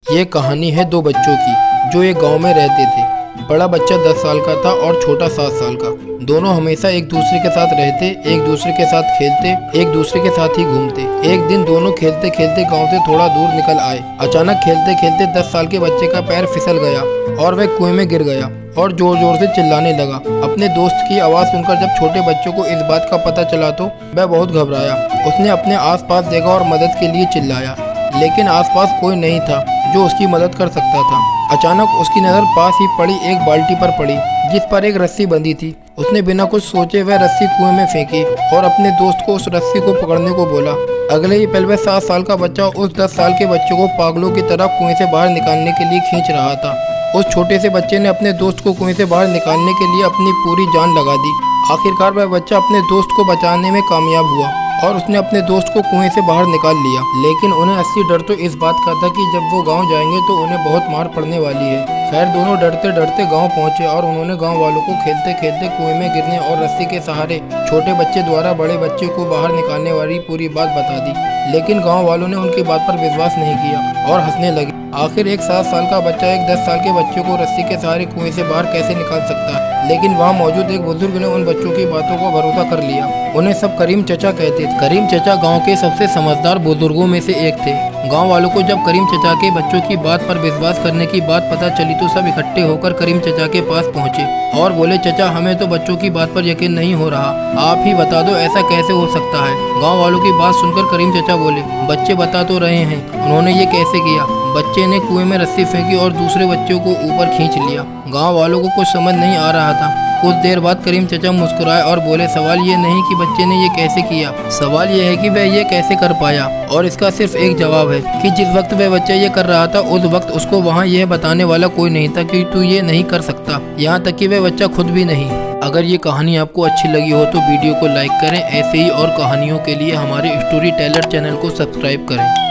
ये कहानी है दो बच्चों की जो एक गांव में रहते थे। बड़ा बच्चा 10 साल का था और छोटा 7 साल का। दोनों हमेशा एक दूसरे के साथ रहते, एक दूसरे के साथ खेलते, एक दूसरे के साथ ही घूमते। एक दिन दोनों खेलते खेलते गांव से थोड़ा दूर निकल आए। अचानक खेलते खेलते 10 साल के बच्चे का पैर फिसल गया और वह कुएं में गिर गया और जोर जोर से चिल्लाने लगा। अपने दोस्त की आवाज़ सुनकर जब छोटे बच्चों को इस बात का पता चला तो वह बहुत घबराया। उसने अपने आसपास देखा और मदद के लिए चिल्लाया, लेकिन आसपास कोई नहीं था जो उसकी मदद कर सकता था। अचानक उसकी नज़र पास ही पड़ी एक बाल्टी पर पड़ी जिस पर एक रस्सी बंधी थी। उसने बिना कुछ सोचे वह रस्सी कुएं में फेंकी और अपने दोस्त को उस रस्सी को पकड़ने को बोला। अगले ही पल वह 7 साल का बच्चा उस 10 साल के बच्चे को पागलों की तरह कुएं से बाहर निकालने के लिए खींच रहा था। उस छोटे से बच्चे ने अपने दोस्त को कुएं से बाहर निकालने के लिए अपनी पूरी जान लगा दी। आखिरकार वह बच्चा अपने दोस्त को बचाने में कामयाब हुआ और उसने अपने दोस्त को कुएं से बाहर निकाल लिया। लेकिन उन्हें असली डर तो इस बात का था कि जब वो गांव जाएंगे तो उन्हें बहुत मार पड़ने वाली है। खैर, दोनों डरते डरते गांव पहुंचे और उन्होंने गांव वालों को खेलते खेलते कुएं में गिरने और रस्सी के सहारे छोटे बच्चे द्वारा बड़े बच्चे को बाहर निकालने वाली पूरी बात बता दी। लेकिन गाँव वालों ने उनकी बात पर विश्वास नहीं किया और हंसने लगे। आखिर एक 7 साल का बच्चा एक 10 साल के बच्चे को रस्सी के सहारे कुएं से बाहर कैसे निकाल सकता है। लेकिन वहाँ मौजूद एक बुजुर्ग ने उन बच्चों की बातों को भरोसा कर लिया। उन्हें सब करीम चचा कहते थे। करीम चचा गांव के सबसे समझदार बुजुर्गों में से एक थे। गांव वालों को जब करीम चचा के बच्चों की बात पर विश्वास करने की बात पता चली तो सब इकट्ठे होकर करीम चचा के पास पहुंचे और बोले, चचा, हमें तो बच्चों की बात पर यकीन नहीं हो रहा, आप ही बता दो ऐसा कैसे हो सकता है। गाँव वालों की बात सुनकर करीम चचा बोले, बच्चे बता तो रहे हैं, उन्होंने ये कैसे किया। बच्चे ने कुएं में रस्सी फेंकी और दूसरे बच्चों को ऊपर खींच लिया। गांव वालों को कुछ समझ नहीं आ रहा था। कुछ देर बाद करीम चचा मुस्कुराए और बोले, सवाल ये नहीं कि बच्चे ने ये कैसे किया, सवाल ये है कि वह ये कैसे कर पाया। और इसका सिर्फ एक जवाब है कि जिस वक्त वह बच्चा ये कर रहा था उस वक्त उसको वहाँ यह बताने वाला कोई नहीं था कि तू ये नहीं कर सकता, यहाँ तक कि वह बच्चा खुद भी नहीं। अगर ये कहानी आपको अच्छी लगी हो तो वीडियो को लाइक करें। ऐसे ही और कहानियों के लिए हमारे स्टोरी टेलर चैनल को सब्सक्राइब करें।